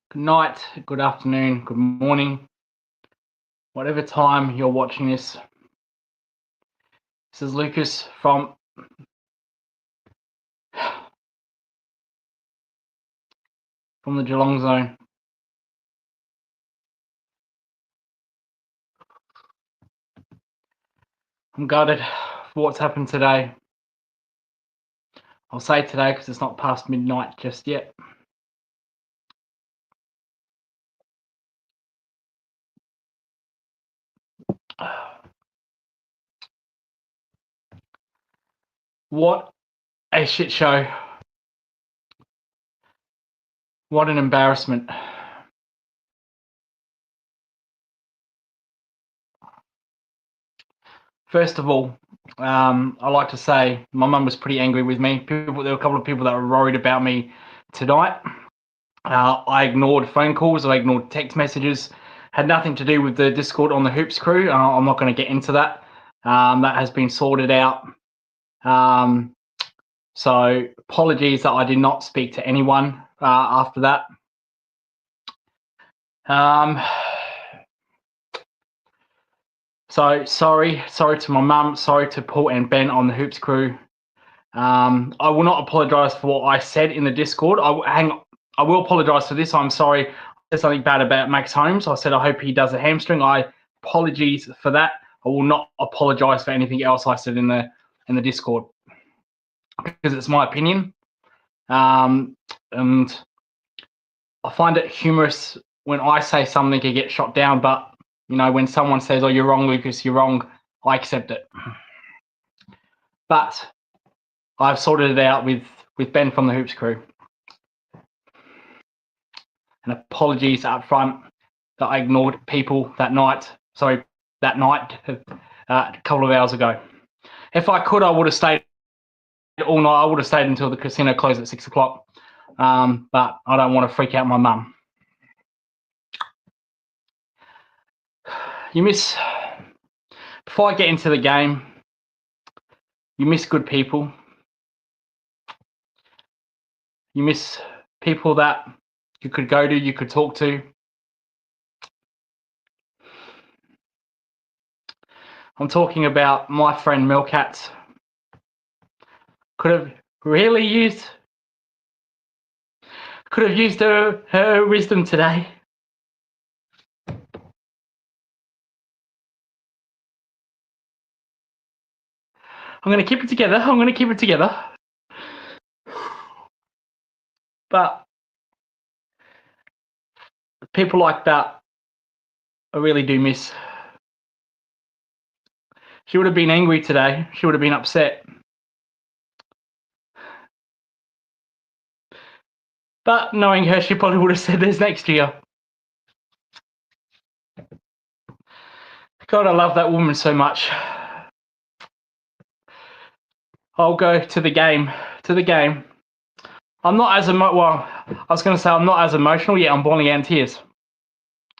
Good night, good afternoon, good morning, whatever time you're watching this. This is Lucas from the Geelong zone. I'm gutted for what's happened today. I'll say today because it's not past midnight just yet. What a shit show. What an embarrassment. First of all, I like to say my mum was pretty angry with me. There were a couple of people that were worried about me tonight. I ignored phone calls. I ignored text messages. Had nothing to do with the Discord on the Hoops crew. I'm not going to get into that. That has been sorted out. So apologies that I did not speak to anyone after that. So sorry to my mum. Sorry to Paul and Ben on the Hoops crew. I will not apologise for what I said in the Discord. I will apologise for this. I'm sorry. I said something bad about Max Holmes. I said I hope he does a hamstring. Apologies for that. I will not apologise for anything else I said in the Discord because it's my opinion. And I find it humorous when I say something to get shot down, but when someone says, "Oh, you're wrong, Lucas, you're wrong," I accept it. But I've sorted it out with Ben from the Hoops crew. And apologies up front that I ignored people that night. A couple of hours ago. If I could, I would have stayed all night. I would have stayed until the casino closed at 6 o'clock. But I don't want to freak out my mum. Before I get into the game, you miss good people. You miss people that you could go to, you could talk to. I'm talking about my friend Milkat. Could have used her wisdom today. I'm going to keep it together. But people like that, I really do miss. She would have been angry today. She would have been upset. But knowing her, she probably would have said there's next year. God, I love that woman so much. I'll go to the game. I'm not as I'm not as emotional yet. I'm boiling out in tears.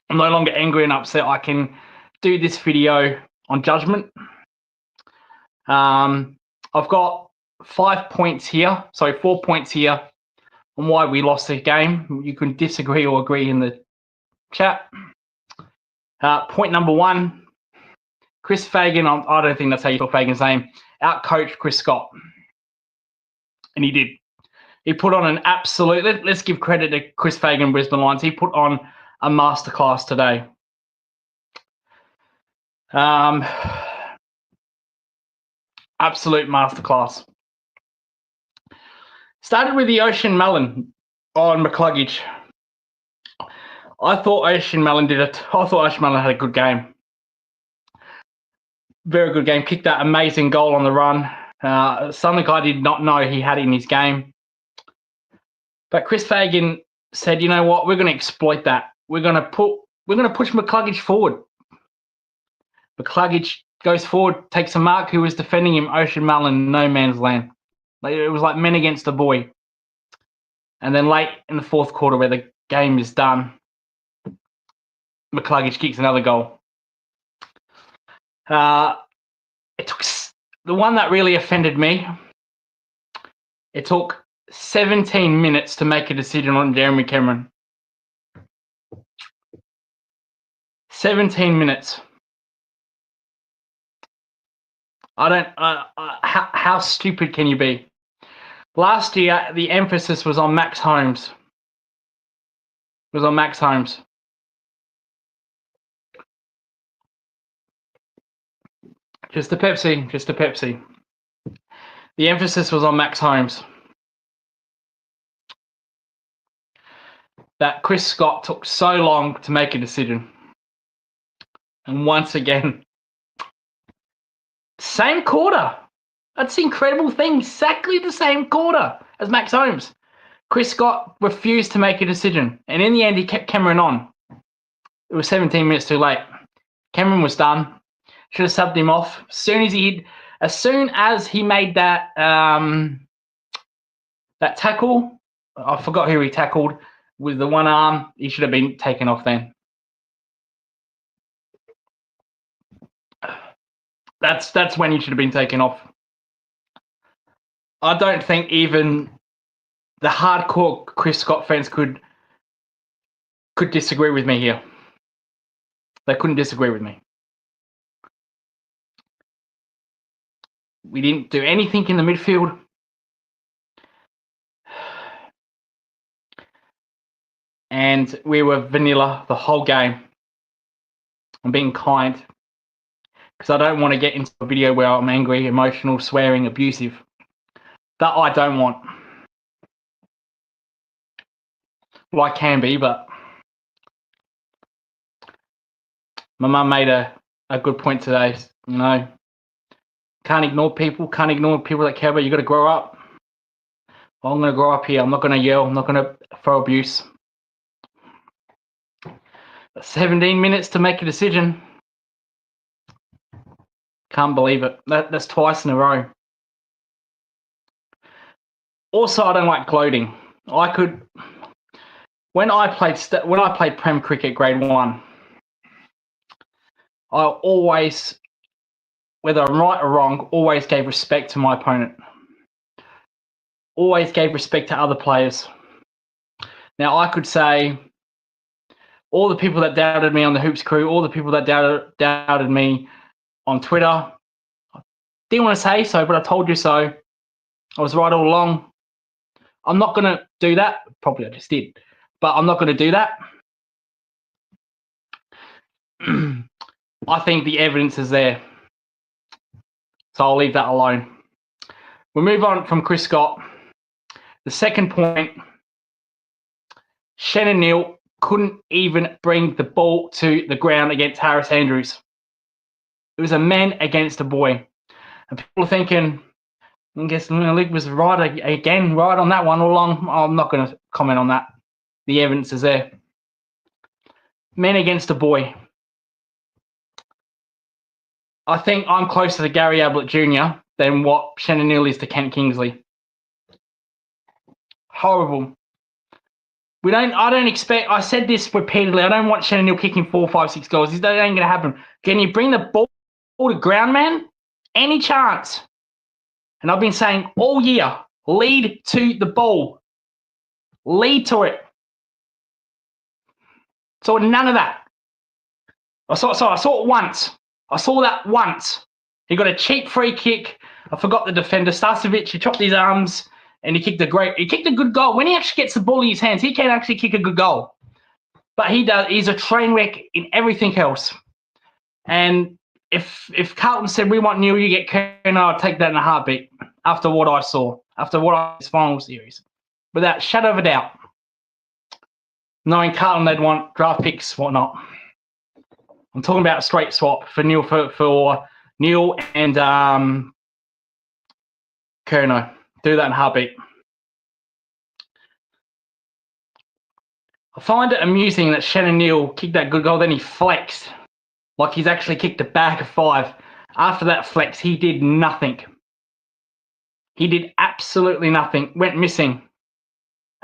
I'm no longer angry and upset. I can do this video on judgment. I've got 4 points here on why we lost the game. You can disagree or agree in the chat. Point number one, Chris Fagan, I don't think that's how you spell Fagan's name, out-coached Chris Scott. And he did. He put on an absolute, let's give credit to Chris Fagan, Brisbane Lions. He put on a masterclass today. Absolute masterclass. Started with the Ocean Melon on McCluggage. I thought Ocean Melon had a good game. Very good game. Kicked that amazing goal on the run. Something I did not know he had in his game. But Chris Fagan said, "You know what? We're going to exploit that. We're going to push McCluggage forward." McCluggage goes forward, takes a mark. Who was defending him? Ocean Melon, no man's land. It was like men against a boy. And then late in the fourth quarter, where the game is done, McCluggage kicks another goal. It took the one that really offended me. It took 17 minutes to make a decision on Jeremy Cameron. 17 minutes. I don't. How stupid can you be? Last year, the emphasis was on Max Holmes. It was on Max Holmes. Just a Pepsi. Just a Pepsi. The emphasis was on Max Holmes. That Chris Scott took so long to make a decision. And once again, same quarter. That's the incredible thing. Exactly the same quarter as Max Holmes. Chris Scott refused to make a decision. And in the end, he kept Cameron on. It was 17 minutes too late. Cameron was done. Should have subbed him off. As soon as he made that that tackle, I forgot who he tackled with the one arm, he should have been taken off then. That's when he should have been taken off. I don't think even the hardcore Chris Scott fans could disagree with me here. They couldn't disagree with me. We didn't do anything in the midfield. And we were vanilla the whole game. I'm being kind because I don't want to get into a video where I'm angry, emotional, swearing, abusive. That I don't want. Well, I can be, but my mum made a good point today. You know, can't ignore people that care about you. Got to grow up. Well, I'm going to grow up here. I'm not going to yell. I'm not going to throw abuse. 17 minutes to make a decision. Can't believe it. That's twice in a row. Also, I don't like gloating. When I played Prem cricket grade 1, I always, whether I'm right or wrong, always gave respect to my opponent. Always gave respect to other players. Now, I could say all the people that doubted me on the Hoops crew, all the people that doubted me on Twitter, I didn't want to say so, but I told you so. I was right all along. I'm not going to do that. Probably I just did. But I'm not going to do that. I think the evidence is there. So I'll leave that alone. We'll move on from Chris Scott. The second point, Shannon Neale couldn't even bring the ball to the ground against Harris Andrews. It was a man against a boy. And people are thinking, I guess Neale was right again, right on that one all along. I'm not going to comment on that. The evidence is there. Men against a boy. I think I'm closer to Gary Ablett Jr. than what Shannon Neale is to Kent Kingsley. Horrible. I don't expect, I said this repeatedly, I don't want Shannon Neale kicking 4, 5, 6 goals. That ain't going to happen. Can you bring the ball to ground, man? Any chance? And I've been saying all year, lead to the ball. Lead to it. So none of that. I saw it once. I saw that once. He got a cheap free kick. I forgot the defender, Starcevic. He chopped his arms and he kicked a good goal. When he actually gets the ball in his hands, he can actually kick a good goal. But he's a train wreck in everything else. And if Carlton said we want Neale, you get Kerner, I'd take that in a heartbeat after what I saw, his final series. Without shadow of a doubt. Knowing Carlton, they'd want draft picks, whatnot. I'm talking about a straight swap for Neale for Neale and Kerner. Do that in a heartbeat. I find it amusing that Shannon Neale kicked that good goal, then he flexed like he's actually kicked a bag of 5. After that flex, he did nothing. He did absolutely nothing. Went missing.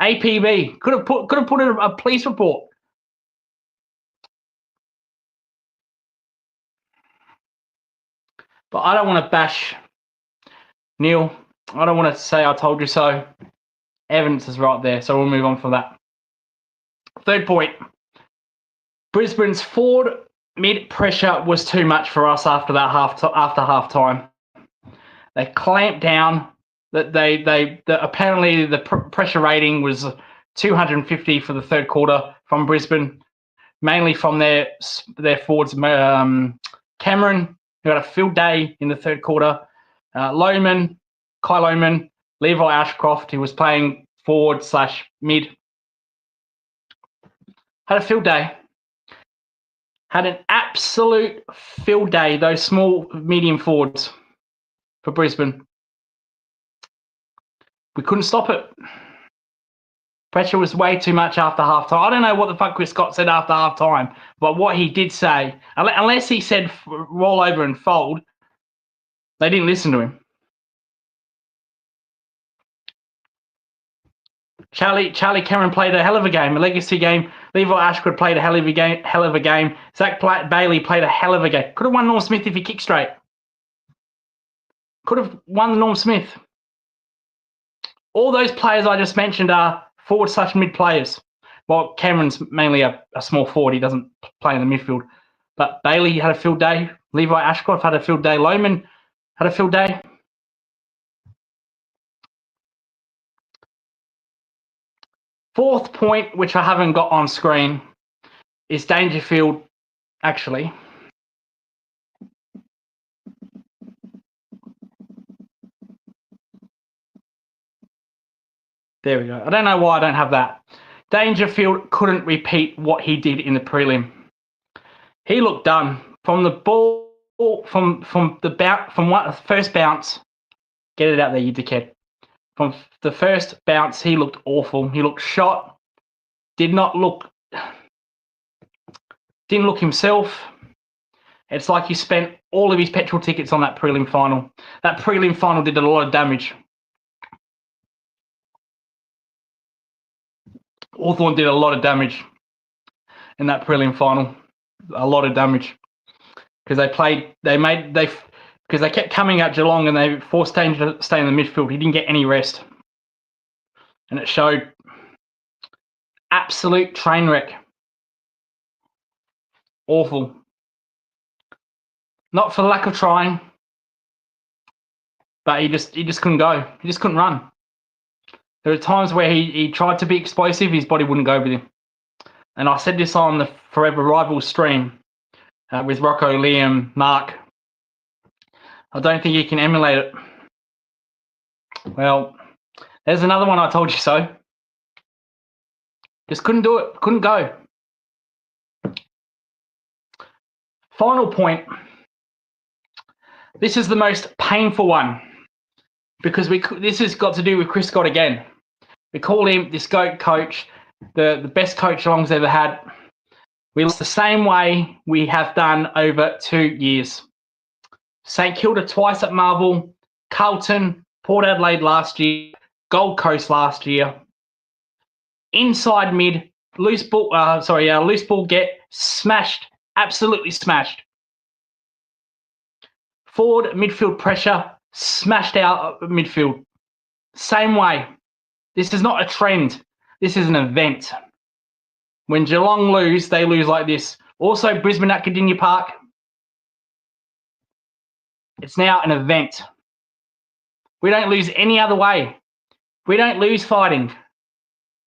APB could have put in a police report. But I don't want to bash Neale. I don't want to say I told you so. Evidence is right there, so we'll move on from that. Third point. Brisbane's forward mid pressure was too much for us after that half time. They clamped down. That apparently the pressure rating was 250 for the third quarter from Brisbane, mainly from their forwards. Cameron, who had a field day in the third quarter. Kai Loman, Levi Ashcroft, who was playing forward/mid, had a field day. Had an absolute field day, those small, medium forwards for Brisbane. We couldn't stop it. Pressure was way too much after halftime. I don't know what the fuck Chris Scott said after halftime, but what he did say, unless he said roll over and fold, they didn't listen to him. Charlie Cameron played a hell of a game, a legacy game. Levi Ashcroft played a hell of a game. Zach Bailey played a hell of a game. Could have won Norm Smith if he kicked straight. Could have won Norm Smith. All those players I just mentioned are forward/mid players. Well, Cameron's mainly a small forward. He doesn't play in the midfield. But Bailey had a field day. Levi Ashcroft had a field day. Loman had a field day. Fourth point, which I haven't got on screen, is Dangerfield, actually. There we go. I don't know why I don't have that. Dangerfield couldn't repeat what he did in the prelim. He looked done. From the ball, from the first bounce, get it out there, you dickhead. From the first bounce, he looked awful. He looked shot. Didn't look himself. It's like he spent all of his petrol tickets on that prelim final. That prelim final did a lot of damage. Hawthorn did a lot of damage in that prelim final. A lot of damage. Because they kept coming at Geelong and they forced Danger to stay in the midfield. He didn't get any rest. And it showed. Absolute train wreck. Awful. Not for the lack of trying, but he just couldn't go. He just couldn't run. There were times where he tried to be explosive, his body wouldn't go with him. And I said this on the Forever Rivals stream with Rocco, Liam, Mark. I don't think he can emulate it. Well, there's another one I told you so. Just couldn't do it. Couldn't go. Final point. This is the most painful one because this has got to do with Chris Scott again. We call him this GOAT coach, the best coach Geelong's ever had. We lost the same way we have done over 2 years. St Kilda twice at Marvel, Carlton, Port Adelaide last year, Gold Coast last year. Inside mid, loose ball get smashed, absolutely smashed. Forward midfield pressure, smashed out midfield. Same way. This is not a trend. This is an event. When Geelong lose, they lose like this. Also, Brisbane at Cardinia Park. It's now an event. We don't lose any other way. We don't lose fighting.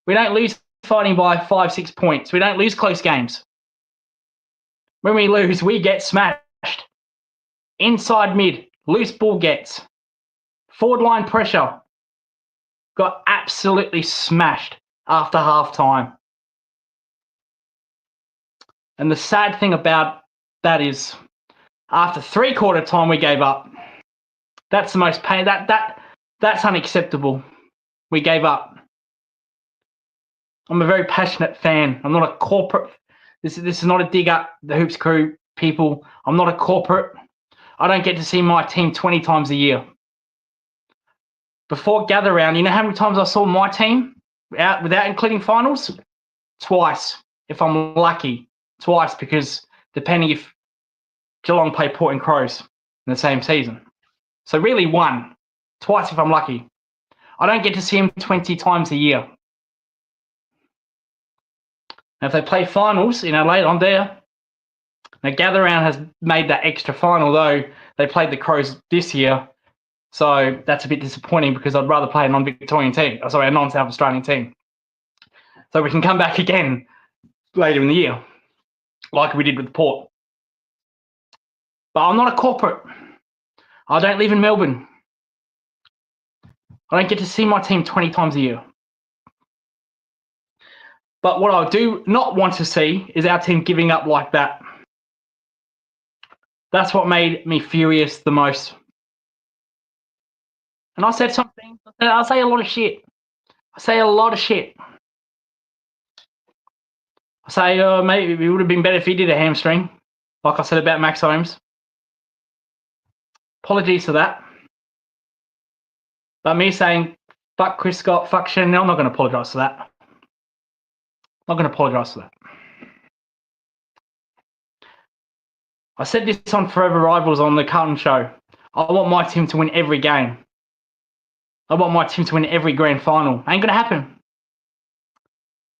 We don't lose fighting by 5-6 points. We don't lose close games. When we lose, we get smashed. Inside mid, loose ball gets. Forward line pressure. Got absolutely smashed after half time. And the sad thing about that is after 3/4 time we gave up. That's the most pain. That's unacceptable. We gave up. I'm a very passionate fan. I'm not a corporate. This is not a dig up the Hoops Crew people. I'm not a corporate. I don't get to see my team 20 times a year. Before gather round, you know how many times I saw my team out without including finals? Twice, if I'm lucky. Twice, because depending if Geelong play Port and Crows in the same season. So really one. Twice if I'm lucky. I don't get to see them 20 times a year. And if they play finals in Adelaide, I'm there. Now, Gather Round has made that extra final, though they played the Crows this year. So that's a bit disappointing because I'd rather play a non-Victorian team, a non-South Australian team. So we can come back again later in the year, like we did with Port. But I'm not a corporate. I don't live in Melbourne. I don't get to see my team 20 times a year. But what I do not want to see is our team giving up like that. That's what made me furious the most. And I said something. I say a lot of shit. I say maybe it would have been better if he did a hamstring, like I said about Max Holmes. Apologies for that. But me saying, fuck Chris Scott, fuck Shannon, I'm not going to apologise for that. I'm not going to apologise for that. I said this on Forever Rivals on the Carlton show. I want my team to win every game. I want my team to win every grand final. Ain't going to happen.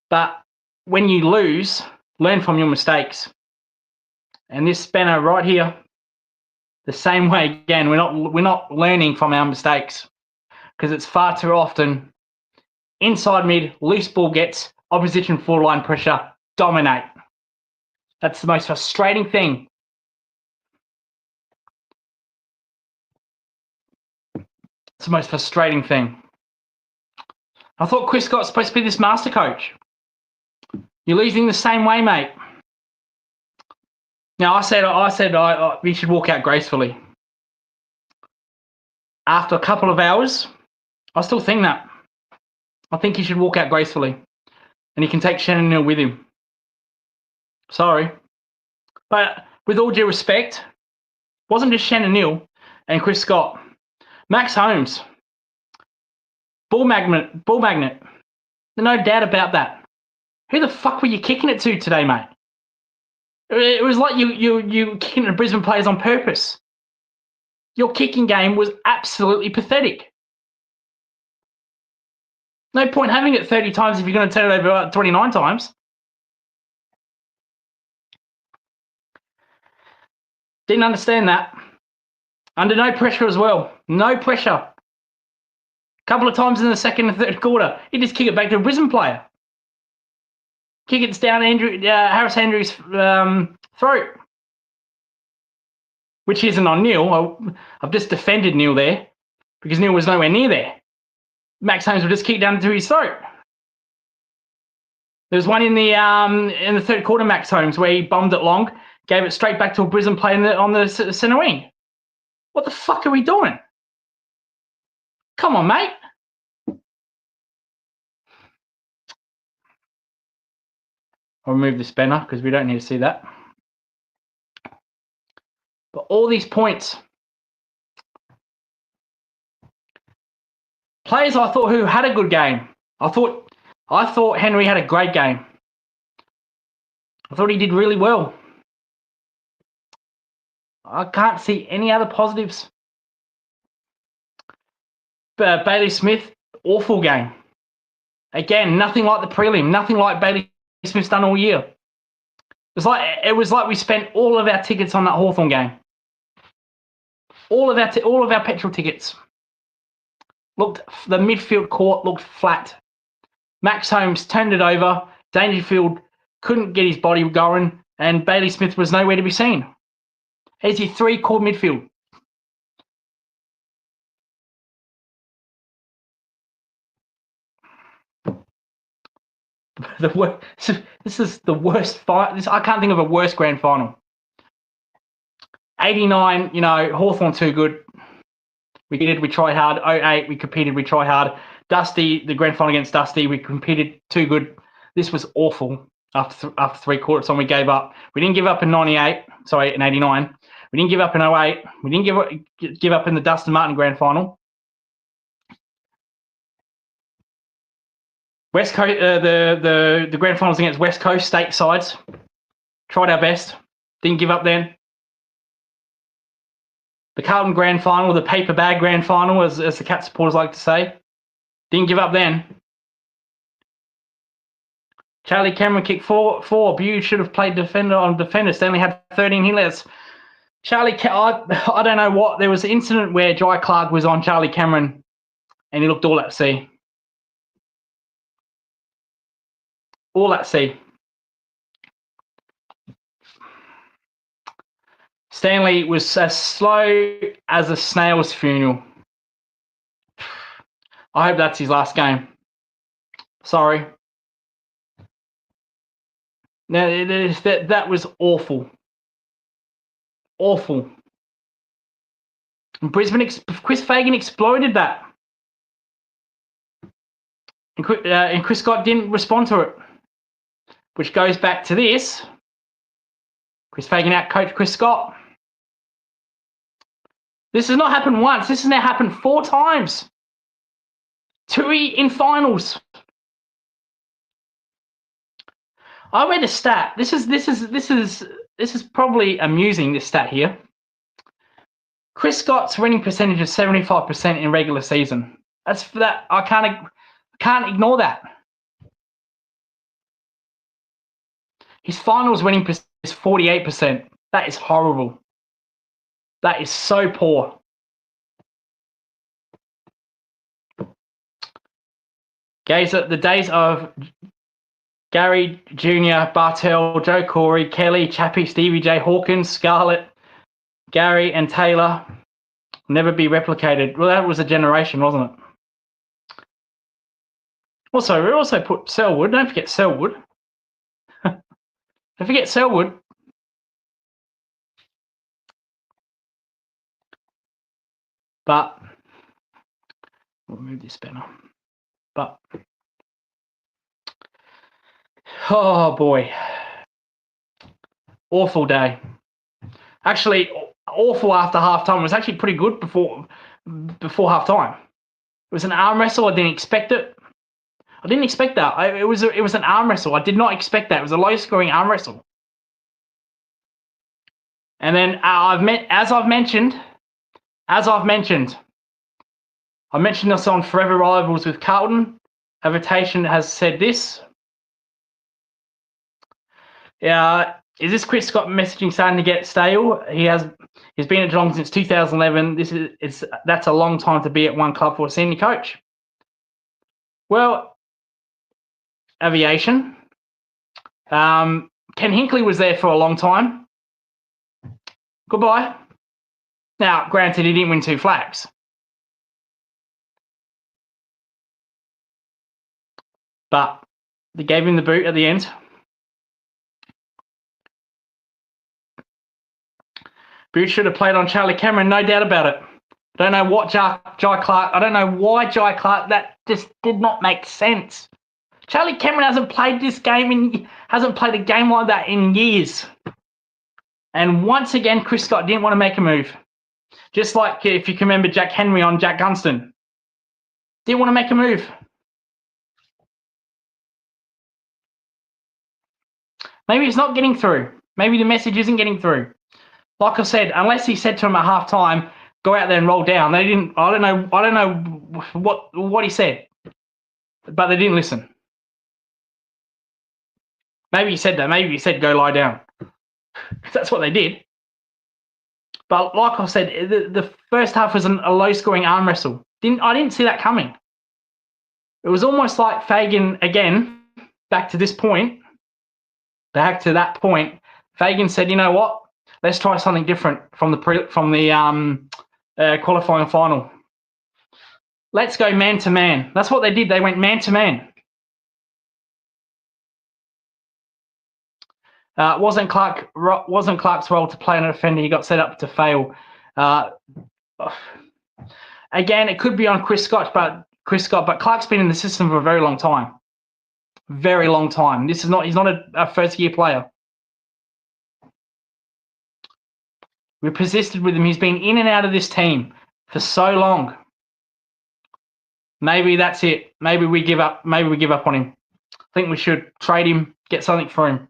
But when you lose, learn from your mistakes. And this spanner right here, the same way again, we're not learning from our mistakes because it's far too often inside mid, loose ball gets, opposition full line pressure, dominate. That's the most frustrating thing. It's the most frustrating thing. I thought Chris Scott's supposed to be this master coach. You're losing the same way, mate. Now, I said we should walk out gracefully. After a couple of hours, I still think that. I think he should walk out gracefully. And he can take Shannon Neale with him. Sorry. But with all due respect, it wasn't just Shannon Neale and Chris Scott. Max Holmes. Ball magnet. There's no doubt about that. Who the fuck were you kicking it to today, mate? It was like you kicking at the Brisbane players on purpose. Your kicking game was absolutely pathetic. No point having it 30 times if you're going to turn it over 29 times. Didn't understand that. Under no pressure as well. No pressure. A couple of times in the second and third quarter, he just kick it back to a Brisbane player. Kick it down Harris Andrews' throat. Which isn't on Neale. I've just defended Neale there because Neale was nowhere near there. Max Holmes would just kick down to his throat. There was one in the third quarter, Max Holmes, where he bombed it long, gave it straight back to a Brisbane player on the centre wing. What the fuck are we doing? Come on, mate. I'll remove this banner because we don't need to see that. But all these points, players I thought who had a good game. I thought Henry had a great game. I thought he did really well. I can't see any other positives. Bailey Smith, awful game. Again, nothing like the prelim, nothing like Bailey Smith's done all year. It was like we spent all of our tickets on that Hawthorn game. All of our petrol tickets. The midfield court looked flat. Max Holmes turned it over. Dangerfield couldn't get his body going, and Bailey Smith was nowhere to be seen. Here's your three-core midfield. This is the worst fight. I can't think of a worse grand final. 89, Hawthorn too good. We tried hard. 08, we competed, we tried hard. Dusty, the grand final against Dusty, we competed too good. This was awful after three quarters time we gave up. We didn't give up in 89. We didn't give up in 08. We didn't give up in the Dustin Martin grand final. West Coast, the grand finals against West Coast state sides. Tried our best. Didn't give up then. The Carlton grand final, the paper bag grand final, as the Cat supporters like to say. Didn't give up then. Charlie Cameron kicked four. Bew should have played defender on defender. Stanley had 13 hitlets. I don't know what. There was an incident where Jai Clark was on Charlie Cameron and he looked all at sea. All at sea. Stanley was as slow as a snail's funeral. I hope that's his last game. Sorry. No, that was awful. Awful. And Brisbane, Chris Fagan exploded that. And Chris Scott didn't respond to it. Which goes back to this. Chris Fagan outcoached Chris Scott. This has not happened once. This has now happened 4 times. Tui in finals. I read a stat. This is probably amusing, this stat here. Chris Scott's winning percentage is 75% in regular season. That's that. I can't ignore that. His finals winning percentage is 48%. That is horrible. That is so poor. The days of Gary Jr., Bartell, Joe Corey, Kelly, Chappie, Stevie J, Hawkins, Scarlett, Gary, and Taylor will never be replicated. Well, that was a generation, wasn't it? Also, we also put Selwood. Don't forget Selwood. Don't forget Selwood. But we'll move this banner. But oh boy, awful day. Actually, awful after halftime. It was actually pretty good before halftime. It was an arm wrestle. I didn't expect it. I didn't expect that. It was an arm wrestle. I did not expect that. It was a low-scoring arm wrestle. And then I mentioned this on Forever Rivals with Carlton. Avitation has said this. Is this Chris Scott messaging starting to get stale? He's been at Geelong since 2011. That's a long time to be at one club for a senior coach. Well, Aviation. Ken Hinkley was there for a long time. Goodbye. Now, granted, he didn't win 2 flags. But they gave him the boot at the end. Boot should have played on Charlie Cameron, no doubt about it. I don't know what Jai Clark. I don't know why Jai Clark. That just did not make sense. Charlie Cameron hasn't played a game like that in years. And once again, Chris Scott didn't want to make a move. Just like if you can remember Jack Henry on Jack Gunston. Didn't want to make a move. Maybe it's not getting through. Maybe the message isn't getting through. Like I said, unless he said to him at halftime, go out there and roll down. They didn't. I don't know what he said, but they didn't listen. Maybe he said that. Maybe he said go lie down. That's what they did. But like I said, the first half was a low-scoring arm wrestle. I didn't see that coming. It was almost like Fagan again. Back to that point. Fagan said, "You know what? Let's try something different from the qualifying final. Let's go man to man." That's what they did. They went man to man. Wasn't Clark's role to play on a defender. He got set up to fail. Again, it could be on Chris Scott, but Clark's been in the system for a very long time. Very long time. He's not a first-year player. We persisted with him. He's been in and out of this team for so long. Maybe that's it. Maybe we give up. Maybe we give up on him. I think we should trade him, get something for him.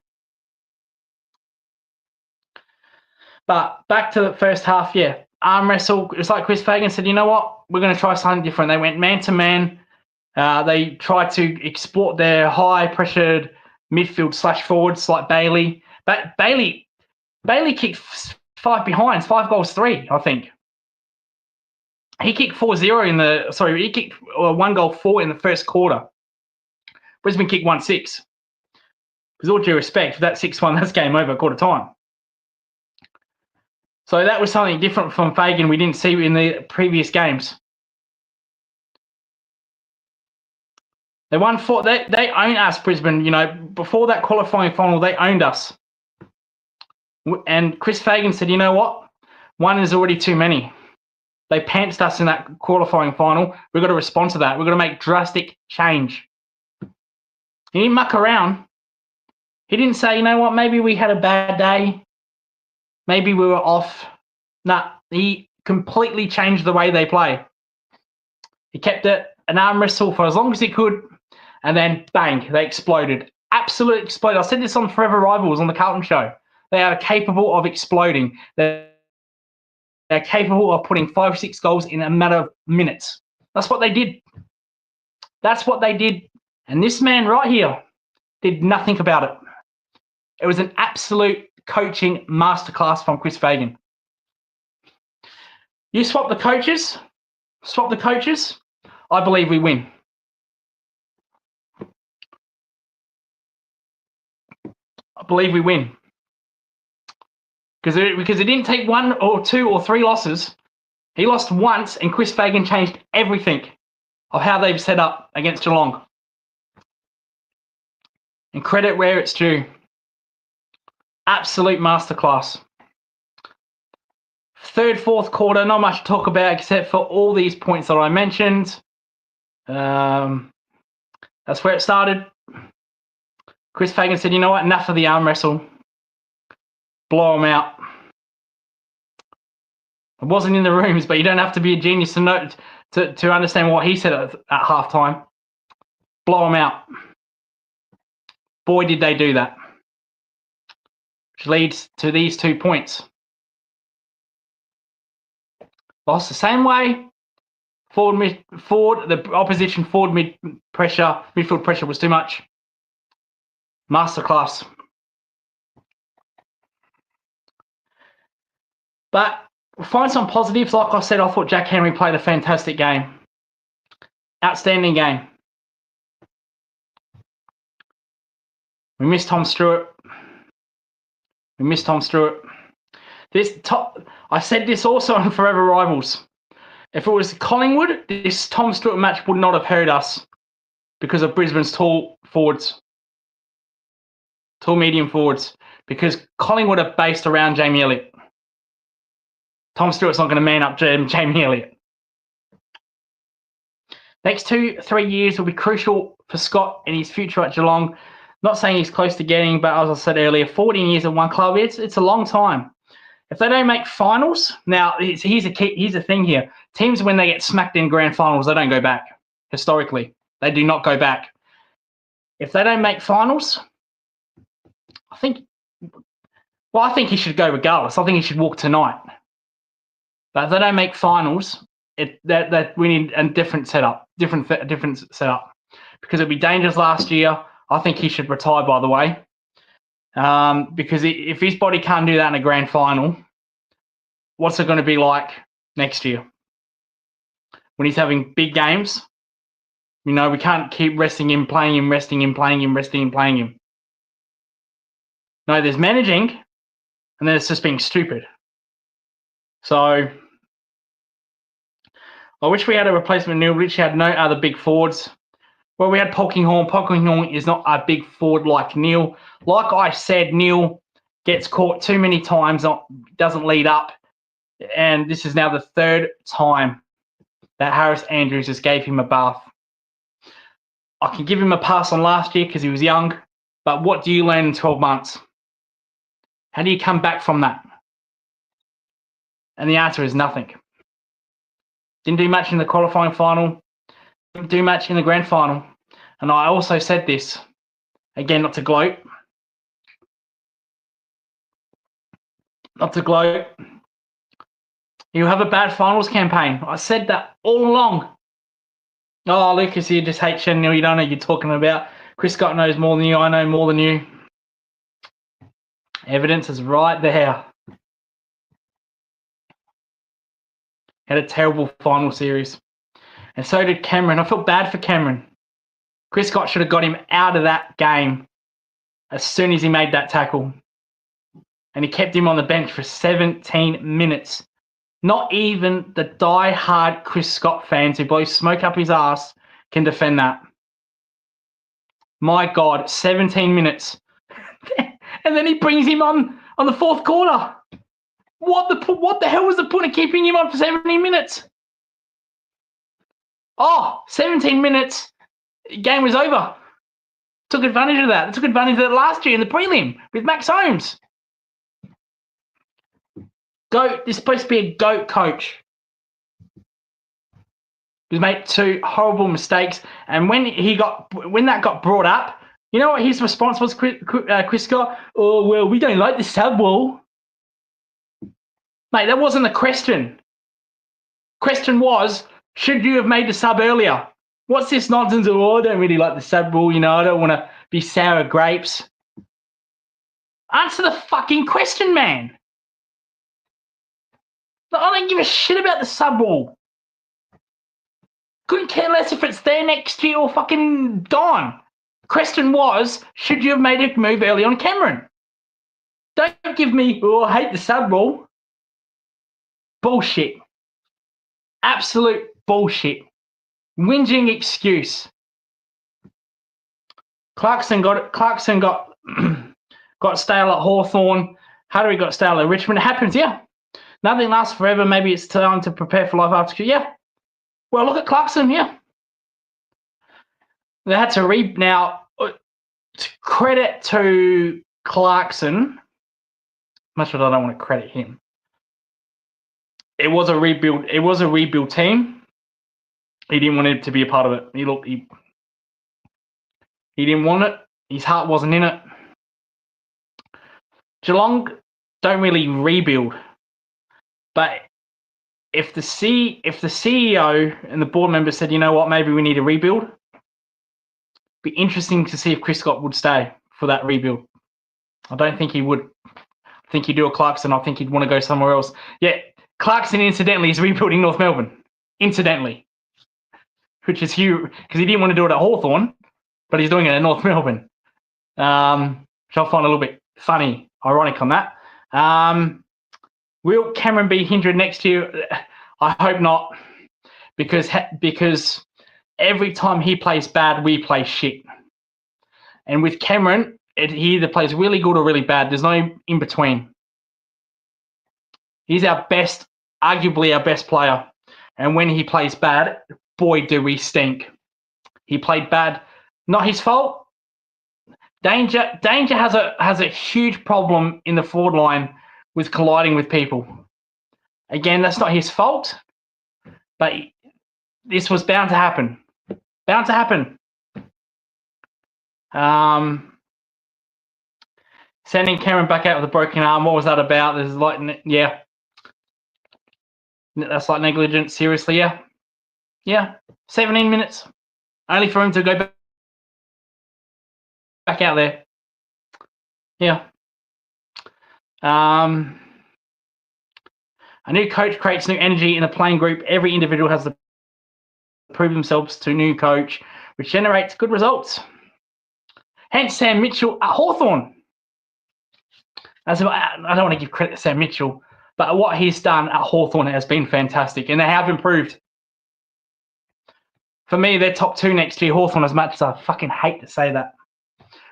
But back to the first half, yeah. Arm wrestle. It's like Chris Fagan said, you know what? We're going to try something different. They went man to man. They tried to exploit their high-pressured midfield / forwards like Bailey. But Bailey kicked 5 goals 3, I think. He kicked 4-0 he kicked 1 goal 4 in the first quarter. Brisbane kicked 1-6. With all due respect, that 6-1, that's game over quarter time. So that was something different from Fagan we didn't see in the previous games. They won 4. They own us, Brisbane. Before that qualifying final, they owned us. And Chris Fagan said, you know what? 1 is already too many. They pantsed us in that qualifying final. We've got to respond to that. We've got to make drastic change. He didn't muck around. He didn't say, you know what, maybe we had a bad day. Maybe we were off. Nah, he completely changed the way they play. He kept it an arm wrestle for as long as he could, and then bang, they exploded. Absolutely exploded. I said this on Forever Rivals on the Carlton show. They are capable of exploding. They're capable of putting 5 or 6 goals in a matter of minutes. That's what they did. That's what they did. And this man right here did nothing about it. It was an absolute coaching masterclass from Chris Fagan. You swap the coaches, I believe we win. I believe we win. Because it didn't take 1 or 2 or 3 losses. He lost once, and Chris Fagan changed everything of how they've set up against Geelong. And credit where it's due. Absolute masterclass. Third, fourth quarter, not much to talk about except for all these points that I mentioned. That's where it started. Chris Fagan said, you know what, enough of the arm wrestle. Blow them out. I wasn't in the rooms, but you don't have to be a genius to know to understand what he said at halftime. Blow them out. Boy, did they do that. Which leads to these 2 points. Lost the same way. The opposition forward midfield pressure was too much. Masterclass. But we'll find some positives. Like I said, I thought Jack Henry played a fantastic game. Outstanding game. We missed Tom Stewart. I said this also on Forever Rivals. If it was Collingwood, this Tom Stewart match would not have hurt us because of Brisbane's tall medium forwards, because Collingwood are based around Jamie Elliott. Tom Stewart's not going to man up Jamie Elliott. Next 2-3 years will be crucial for Scott and his future at Geelong. Not saying he's close to getting, but as I said earlier, 14 years at one club, it's a long time. If they don't make finals, now here's a thing here. Teams, when they get smacked in grand finals, they don't go back. Historically, they do not go back. If they don't make finals, I think he should go regardless. I think he should walk tonight. But if they don't make finals, that we need a different setup, because it'd be dangerous last year. I think he should retire, by the way, because if his body can't do that in a grand final, what's it going to be like next year when he's having big games? We can't keep resting him, playing him, resting him, playing him, resting him, playing him. No, there's managing, and then it's just being stupid. So I wish we had a replacement Neale. Which had no other big forwards. Well, we had Polkinghorne. Polkinghorne is not a big forward like Neale. Like I said, Neale gets caught too many times, doesn't lead up. And this is now the 3rd time that Harris Andrews just gave him a bath. I can give him a pass on last year because he was young, but what do you learn in 12 months? How do you come back from that? And the answer is nothing. Didn't do much in the qualifying final. Didn't do much in the grand final. And I also said this, again, not to gloat. You have a bad finals campaign. I said that all along. Oh, Lucas, you just hate Shannon. You don't know what you're talking about. Chris Scott knows more than you. I know more than you. Evidence is right there. Had a terrible final series. And so did Cameron. I felt bad for Cameron. Chris Scott should have got him out of that game as soon as he made that tackle. And he kept him on the bench for 17 minutes. Not even the die-hard Chris Scott fans who blow smoke up his ass can defend that. My God, 17 minutes. And then he brings him on the fourth quarter. What the hell was the point of keeping him on for 17 minutes? Oh, 17 minutes, game was over. Took advantage of that. They took advantage of that last year in the prelim with Max Holmes. GOAT, this is supposed to be a GOAT coach. He's made two horrible mistakes. And when that got brought up, you know what his response was, Chris Scott? Oh, well, we don't like the sub rule. Mate, that wasn't the question. Question was, should you have made the sub earlier? What's this nonsense? Oh, I don't really like the sub rule. You know, I don't want to be sour grapes. Answer the fucking question, man. I don't give a shit about the sub rule. Couldn't care less if it's there next year or fucking gone. Question was, should you have made a move early on Cameron? Don't give me, oh, I hate the sub rule. Bullshit. Absolute bullshit. Whinging excuse. Clarkson got got stale at Hawthorn. Hattery got stale at Richmond. It happens, yeah. Nothing lasts forever. Maybe it's time to prepare for life after. Yeah. Well, look at Clarkson, yeah. They had to now, credit to Clarkson, much as I don't want to credit him. It was a rebuild. It was a rebuild team. He didn't want it to be a part of it. He didn't want it. His heart wasn't in it. Geelong don't really rebuild, but if the CEO and the board members said, you know what, maybe we need a rebuild, it'd be interesting to see if Chris Scott would stay for that rebuild. I don't think he would. I think he'd do a Clarkson. I think he'd want to go somewhere else. Yeah, Clarkson, incidentally, is rebuilding North Melbourne. Incidentally. Which is huge, because he didn't want to do it at Hawthorn, but he's doing it at North Melbourne. Which I'll find a little bit funny, ironic on that. Will Cameron be hindered next year? I hope not, because every time he plays bad, we play shit. And with Cameron, he either plays really good or really bad. There's no in between. He's our best, arguably our best player. And when he plays bad, boy, do we stink. He played bad. Not his fault. Danger has a huge problem in the forward line with colliding with people. Again, that's not his fault, but this was bound to happen. Bound to happen. Sending Cameron back out with a broken arm. What was that about? There's like, yeah. That's like negligence. Seriously, yeah. Yeah. 17 minutes. Only for him to go back out there. Yeah. A new coach creates new energy in a playing group. Every individual has to prove themselves to a new coach, which generates good results. Hence Sam Mitchell at Hawthorn. I don't want to give credit to Sam Mitchell, but what he's done at Hawthorn has been fantastic, and they have improved. For me, they're top two next year. Hawthorn, as much as I fucking hate to say that.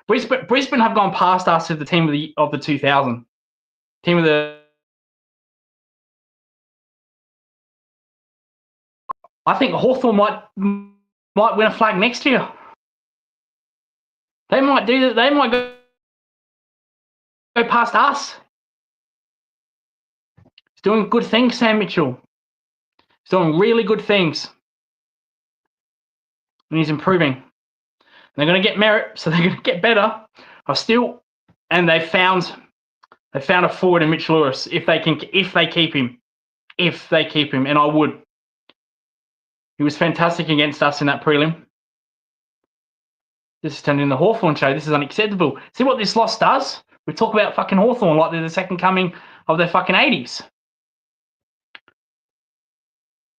Brisbane have gone past us as the team of the 2000. Team of the... I think Hawthorn might win a flag next year. They might do that. They might go past us. He's doing good things, Sam Mitchell. He's doing really good things. And he's improving. And they're going to get merit, so they're going to get better. And they found a forward in Mitch Lewis if they keep him, and I would. He was fantastic against us in that prelim. This has turned into the Hawthorn show. This is unacceptable. See what this loss does? We talk about fucking Hawthorn like they're the second coming of their fucking 80s.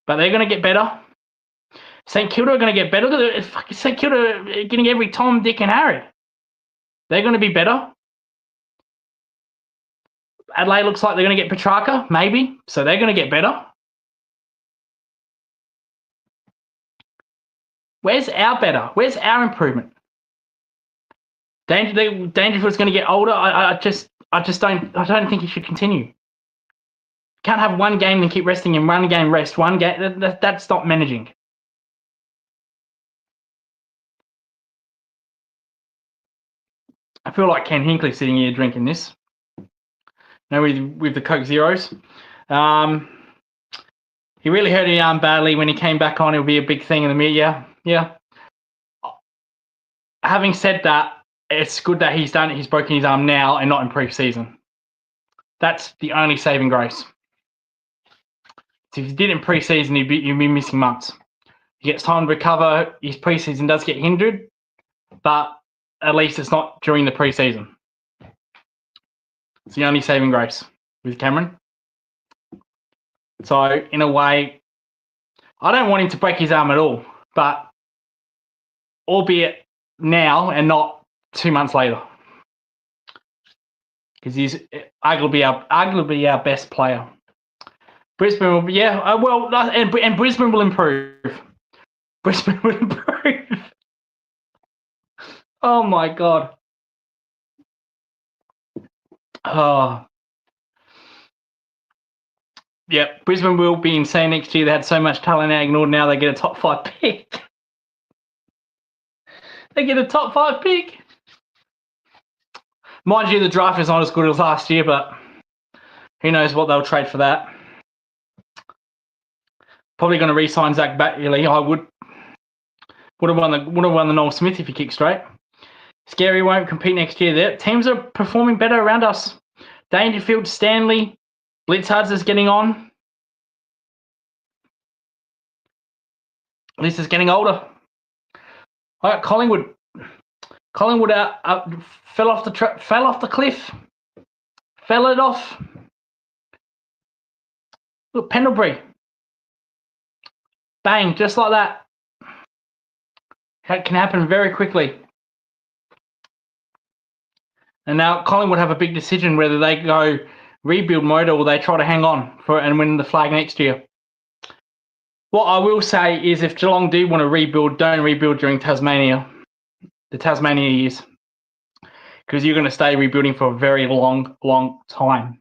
But they're going to get better. St Kilda are going to get better. St Kilda are getting every Tom, Dick and Harry. They're going to be better. Adelaide looks like they're going to get Petrarca, maybe. So they're going to get better. Where's our better? Where's our improvement? Dangerfield's going to get older. I just don't think he should continue. Can't have one game and keep resting him, one game rest, one game. That's not managing. I feel like Ken Hinkley sitting here drinking this. No, with the Coke Zeros. He really hurt his arm badly. When he came back on, it'll be a big thing in the media. Yeah. Having said that, it's good that he's broken his arm now and not in pre-season. That's the only saving grace. So if he did in pre-season, he'd be missing months. He gets time to recover. His pre-season does get hindered, but at least it's not during the pre-season. It's the only saving grace with Cameron. So in a way, I don't want him to break his arm at all, but albeit now and not 2 months later, because he's arguably our best player. Brisbane will be, and Brisbane will improve. Brisbane will improve. Oh my God. Oh. Yeah, Brisbane will be insane next year. They had so much talent out ignored. Now they get a top 5 pick. They get a top 5 pick. Mind you, the draft is not as good as last year, but who knows what they'll trade for that. Probably going to re-sign Zach Batley. I would have won the Noel Smith if he kicked straight. Scary won't compete next year. There, teams are performing better around us. Dangerfield, Stanley, Blitzhards is getting on. This is getting older. All right, Collingwood. Collingwood fell off the cliff. Fell it off. Look, Pendlebury. Bang, just like that. That can happen very quickly. And now Collingwood have a big decision whether they go rebuild mode or they try to hang on and win the flag next year. What I will say is if Geelong do want to rebuild, don't rebuild during Tasmania. The Tasmania years. Because you're going to stay rebuilding for a very long, long time.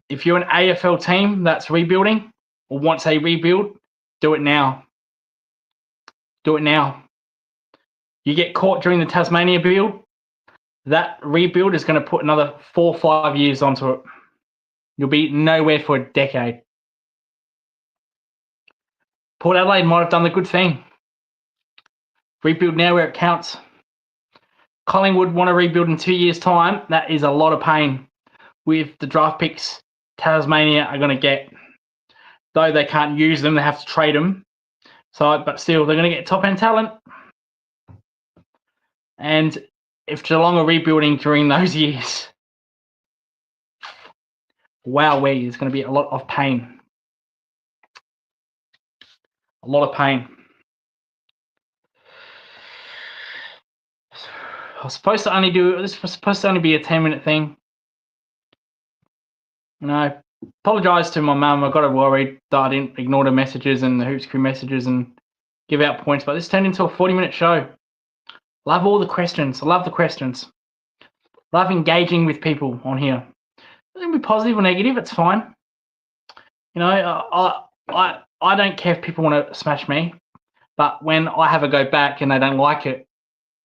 If you're an AFL team that's rebuilding or wants a rebuild, do it now. Do it now. You get caught during the Tasmania build, that rebuild is going to put another 4 or 5 years onto it. You'll be nowhere for a decade. Port Adelaide might have done the good thing. Rebuild now where it counts. Collingwood want to rebuild in 2 years' time. That is a lot of pain with the draft picks Tasmania are going to get. Though they can't use them, they have to trade them. So, but still, they're going to get top-end talent. And if Geelong are rebuilding during those years, wow, there's going to be a lot of pain. A lot of pain. I was supposed to only this was supposed to only be a 10-minute thing. And I apologise to my mum. I got her worried that I didn't ignore the messages and the Hoops Crew messages and give out points. But this turned into a 40-minute show. Love all the questions. I love the questions. Love engaging with people on here. It can be positive or negative. It's fine. You know, I don't care if people want to smash me. But when I have a go back and they don't like it,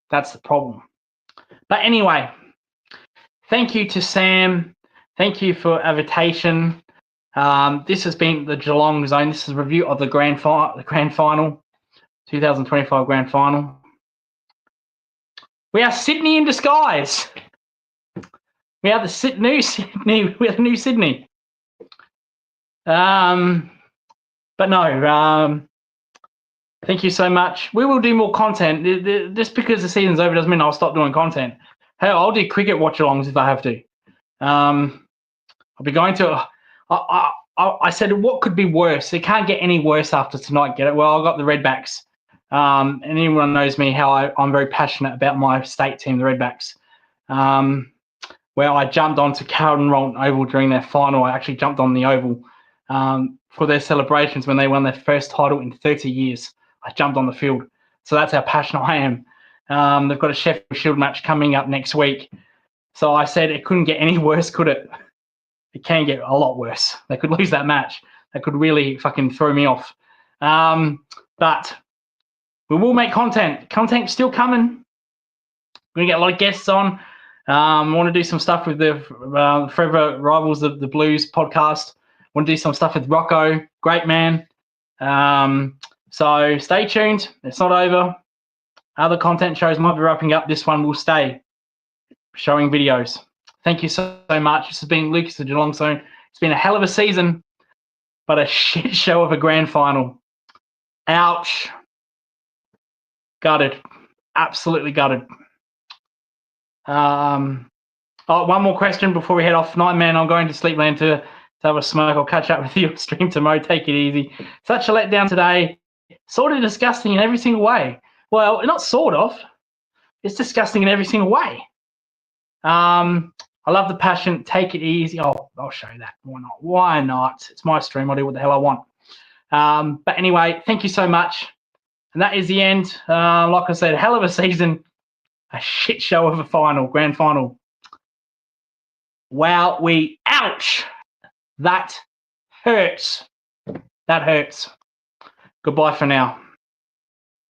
that's the problem. But anyway, thank you to Sam. Thank you for invitation. This has been the Geelong Zone. This is a review of the grand final, 2025 grand final. We are Sydney in disguise. We are the new Sydney. We are the new Sydney. But no. Thank you so much. We will do more content. Just because the season's over doesn't mean I'll stop doing content. Hell, I'll do cricket watch-alongs if I have to. I'll be going to. I said, what could be worse? It can't get any worse after tonight. Get it? Well, I got the Redbacks. And anyone knows me how I'm very passionate about my state team, the Redbacks. Where I jumped onto Carlton Rolton Oval during their final. I actually jumped on the Oval for their celebrations when they won their first title in 30 years. I jumped on the field. So that's how passionate I am. They've got a Sheffield Shield match coming up next week. So I said it couldn't get any worse, could it? It can get a lot worse. They could lose that match. That could really fucking throw me off. But we will make content. Content's still coming. We're going to get a lot of guests on. I want to do some stuff with the Forever Rivals of the Blues podcast. I want to do some stuff with Rocco. Great man. So stay tuned. It's not over. Other content shows might be wrapping up. This one will stay showing videos. Thank you so much. This has been Lucas the Geelong Zone. It's been a hell of a season, but a shit show of a grand final. Ouch. Gutted. Absolutely gutted. One more question before we head off. Night man, I'm going to Sleepland to have a smoke. I'll catch up with you on stream tomorrow. Take it easy. Such a letdown today. Sort of disgusting in every single way. Well, not sort of. It's disgusting in every single way. I love the passion. Take it easy. I'll show you that. Why not? Why not? It's my stream. I'll do what the hell I want. But anyway, thank you so much. And that is the end. Like I said, hell of a season. A shit show of a final, grand final. Wow, ouch. That hurts. That hurts. Goodbye for now.